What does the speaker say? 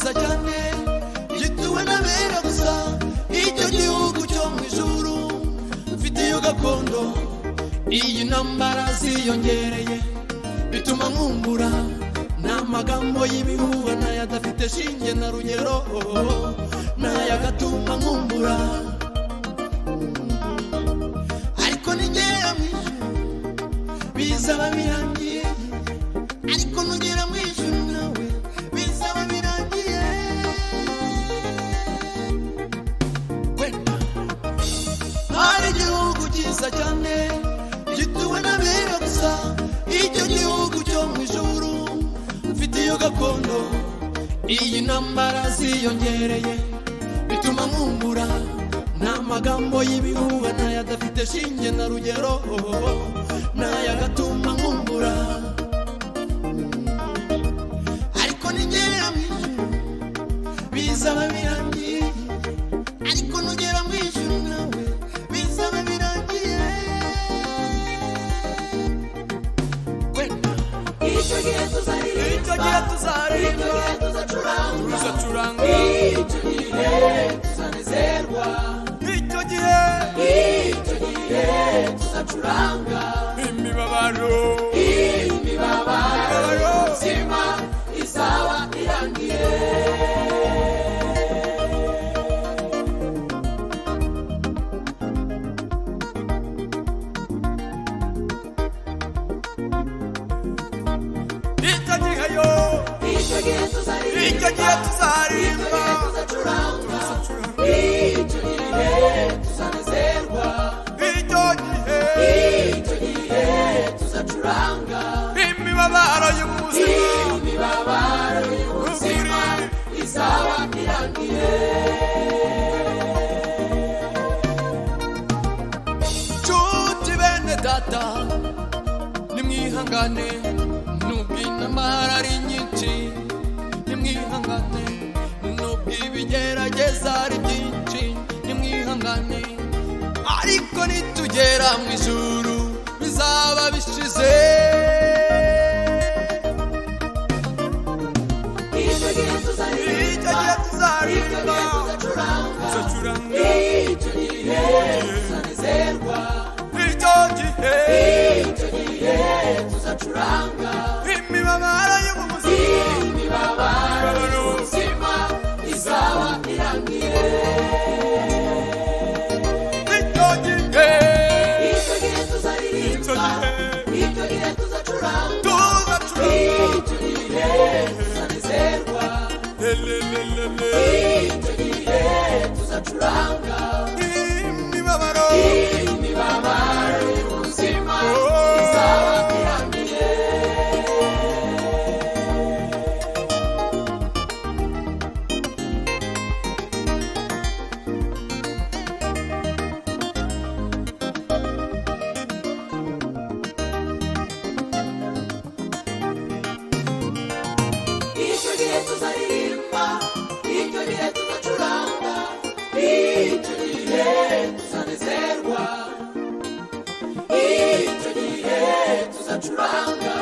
cyiza cyane gituwe n'abera gusa, icyo gihugu cyo mu ijuru mfite iyo gakondo. Iyi ntambara ziyongereye bituma nkumbura, n'amagambo y'ibihuha n'ayadafite shinge na rugero, n'ayagatuma nkumbura. Ariko nigera mu ijuru bizaba birangiye, ariko nugera mu ijuru nawe bizaba birangiye. Wenda hari igihugu cyiza cyane gituwe n'abera gusa, icyo gihugu cyo mu ijuru mfite iyo gakondo. Iyi ntambara ziyongereye bituma nkumbura, n'amagambo y'ibihuha n'ayadafite shinge na rugero, n'ayagatuma nkumbura. Ariko nigera mu ijuru bizaba birangiye, ariko nugera mu ijuru nawe bizaba birangiye. Wenda icyo gihe tuzaririmba, tuzacuranga, icyo gihe tuzanezerwa, icyo gihe tuzacuranga. Imibabaro y'ubuzima izaba irangiye. Icyo gihe tuzaririmba, tuzacuranga, icyo gihe tuzanezerwa, icyo gihe tuzacuranga. Imibabaro y'ubuzima izaba irangiye. Nshuti bene data nimwihangane, nubwo intambara ari nyinshi nimwihangane, nubwo ibigerageza ari byinshi nimwihangane, ariko nitugera mu ijuru bizaba bishize. Icyo gihe tuzaririmba, tuzacuranga, icyo gihe tuzanezerwa, icyo gihe tuzacuranga. Imibabaro y'ubuzima izaba irangiye. Icyo gihe tuzaririmba, icyo gihe tuzacuranga, icyo gihe tuzanezerwa, icyo gihe tuzacuranga. Imibabaro y'ubuzima izaba irangiye. Icyo gihe tuzaririmba, icyo gihe tuzacuranga, icyo gihe tuzanezerwa, icyo gihe tuzacuranga.